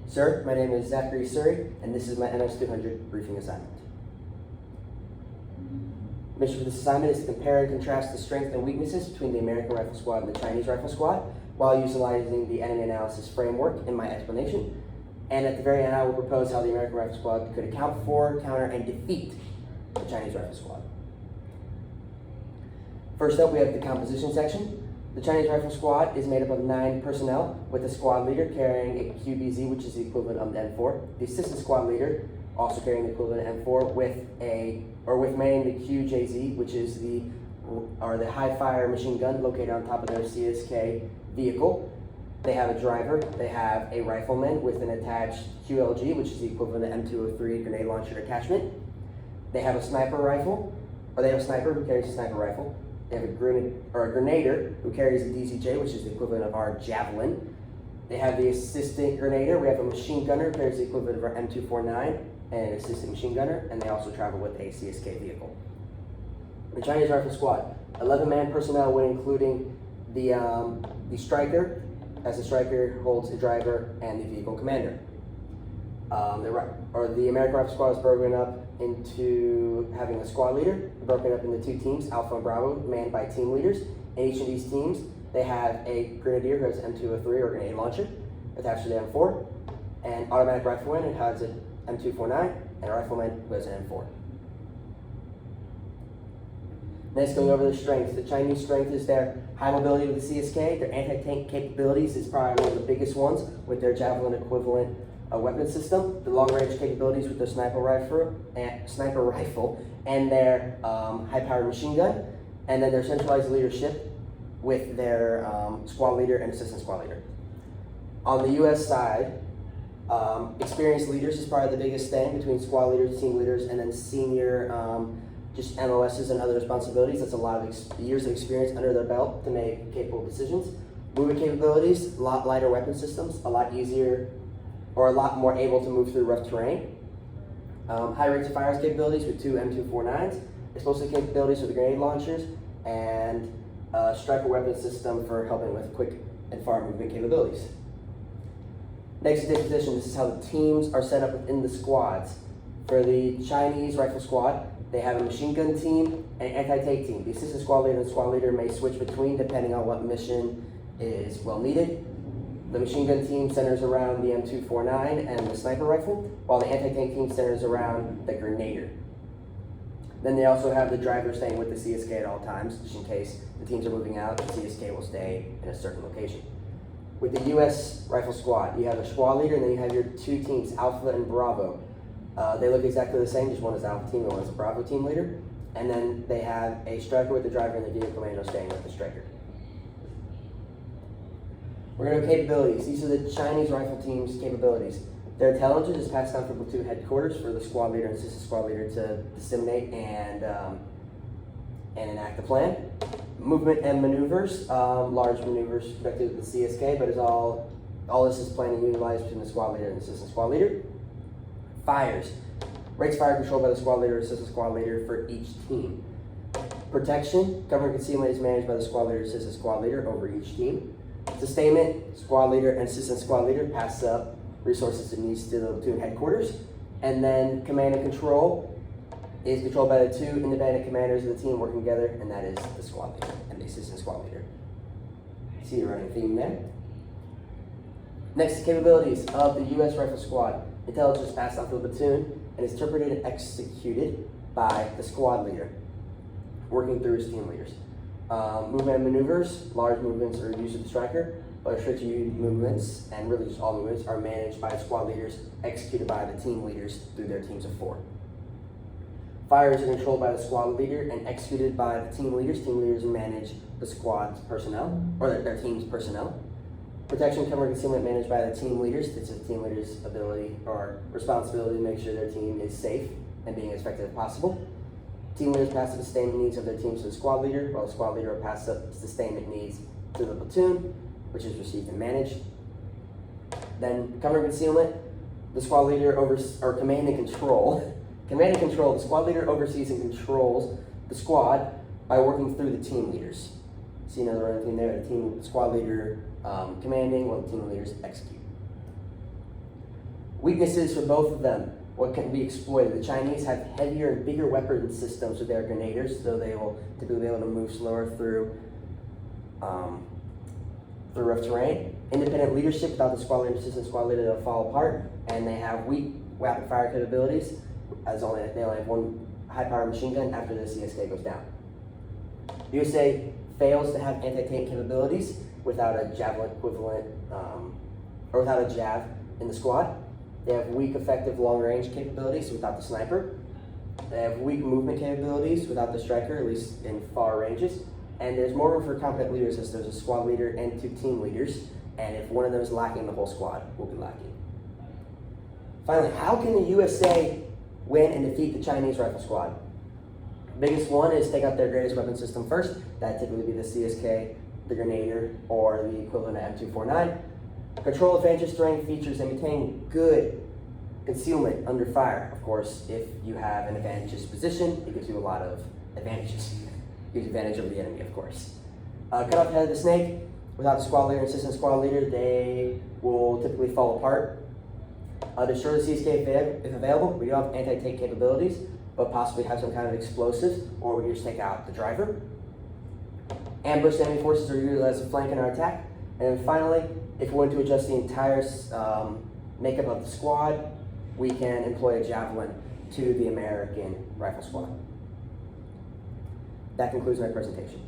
Sir, my name is Zakary Sury, and this is my MS200 briefing assignment. The mission for this assignment is to compare and contrast the strengths and weaknesses between the American Rifle Squad and the Chinese Rifle Squad while utilizing the enemy analysis framework in my explanation. And at the very end, I will propose how the American Rifle Squad could account for, counter, and defeat the Chinese Rifle Squad. First up, we have the composition section. The Chinese Rifle Squad is made up of 9 personnel, with a squad leader carrying a QBZ, which is the equivalent of the M4. The assistant squad leader, also carrying the equivalent of M4, with manning the QJZ, which is the high-fire machine gun located on top of their CSK vehicle. They have a driver. They have a rifleman with an attached QLG, which is the equivalent of M203 grenade launcher attachment. They have a sniper rifle, or they have a sniper who carries a sniper rifle. They have a grenader who carries a DCJ, which is the equivalent of our javelin. They have the assistant grenader. We have a machine gunner who carries the equivalent of our M249 and an assistant machine gunner, and they also travel with a CSK vehicle. The Chinese Rifle Squad, 11-man personnel when including the striker, as the striker holds the driver and the vehicle commander. The American Rifle Squad is broken up into having a squad leader, broken up into 2 teams, Alpha and Bravo, manned by team leaders. In each of these teams, they have a grenadier who has an M203 or grenade launcher attached to the M4, and automatic rifleman who has an M249, and a rifleman who has an M4. Next, going over the strengths. The Chinese strength is their high mobility with the CSK. Their anti-tank capabilities is probably one of the biggest ones with their javelin equivalent weapon system. The long-range capabilities with their sniper rifle and their high-powered machine gun, and then their centralized leadership with their squad leader and assistant squad leader. On the U.S. side, experienced leaders is probably the biggest thing between squad leaders, team leaders, and then senior just MOSs and other responsibilities. That's a lot of years of experience under their belt to make capable decisions. Movement capabilities, a lot lighter weapon systems, a lot easier or a lot more able to move through rough terrain. High rates of fire capabilities with 2 M249s, explosive capabilities with the grenade launchers, and striker weapon system for helping with quick and far movement capabilities. Next is disposition. This is how the teams are set up within the squads. For the Chinese Rifle Squad, they have a machine gun team and an anti-tank team. The assistant squad leader and squad leader may switch between depending on what mission is well needed. The machine gun team centers around the M249 and the sniper rifle, while the anti-tank team centers around the grenader. Then they also have the driver staying with the CSK at all times, just in case the teams are moving out, the CSK will stay in a certain location. With the US Rifle Squad, you have a squad leader and then you have your 2 teams, Alpha and Bravo. They look exactly the same, just one is Alpha team and one is a Bravo team leader. And then they have a striker with the driver and the vehicle commando staying with the striker. We're going to have capabilities. These are the Chinese rifle team's capabilities. Their intelligence is passed down from platoon headquarters for the squad leader and assistant squad leader to disseminate and enact the plan. Movement and maneuvers, large maneuvers conducted with the CSK, but all this is planned and utilized between the squad leader and the assistant squad leader. Fires. Rates fire controlled by the squad leader and assistant squad leader for each team. Protection, cover and concealment is managed by the squad leader and assistant squad leader over each team. Sustainment, squad leader and assistant squad leader pass up resources and needs to the platoon headquarters. And then command and control is controlled by the 2 independent commanders of the team working together, and that is the squad leader and the assistant squad leader. See the running theme there. Next, capabilities of the U.S. Rifle Squad. Intelligence is passed off to the platoon and is interpreted and executed by the squad leader, working through his team leaders. Movement and maneuvers, large movements are used with the striker, but restricted movements, and really just all movements, are managed by squad leaders, executed by the team leaders through their teams of 4. Fires are controlled by the squad leader and executed by the team leaders. Team leaders manage the squad's personnel, or their team's personnel. Protection, cover, and concealment managed by the team leaders. It's the team leaders' ability or responsibility to make sure their team is safe and being as effective as possible. Team leaders pass the sustainment needs of their teams to the squad leader, while the squad leader will pass up sustainment needs to the platoon, which is received and managed. Then cover and concealment, the squad leader command and control. Command and control, the squad leader oversees and controls the squad by working through the team leaders. See another running theme there, the squad leader commanding while the team leaders execute. Weaknesses for both of them. What can be exploited? The Chinese have heavier and bigger weapon systems with their grenadiers, so they will typically be able to move slower through rough terrain. Independent leadership without the squad leader, assistant squad leader, they'll fall apart, and they have weak rapid fire capabilities, as they only have one high-powered machine gun after the CSK goes down. The USA fails to have anti-tank capabilities without a javelin equivalent, or without a jav in the squad. They have weak effective long-range capabilities without the sniper. They have weak movement capabilities without the striker, at least in far ranges. And there's more room for competent leaders, as there's a squad leader and 2 team leaders. And if one of them is lacking, the whole squad will be lacking. Finally, how can the USA win and defeat the Chinese rifle squad? The biggest one is take out their greatest weapon system first. That'd typically be the CSK, the Grenadier, or the equivalent of M249. Control advantage terrain features and maintain good concealment under fire. Of course, if you have an advantageous position, it gives you a lot of advantages. It gives you advantage over the enemy, of course. Cut off the head of the snake. Without the squad leader and assistant squad leader, they will typically fall apart. Destroy the CSK if available. We do have anti-tank capabilities, but possibly have some kind of explosives, or we can just take out the driver. Ambush enemy forces are used as a flank in our attack. And then finally, if we want to adjust the entire makeup of the squad, we can employ a javelin to the American rifle squad. That concludes my presentation.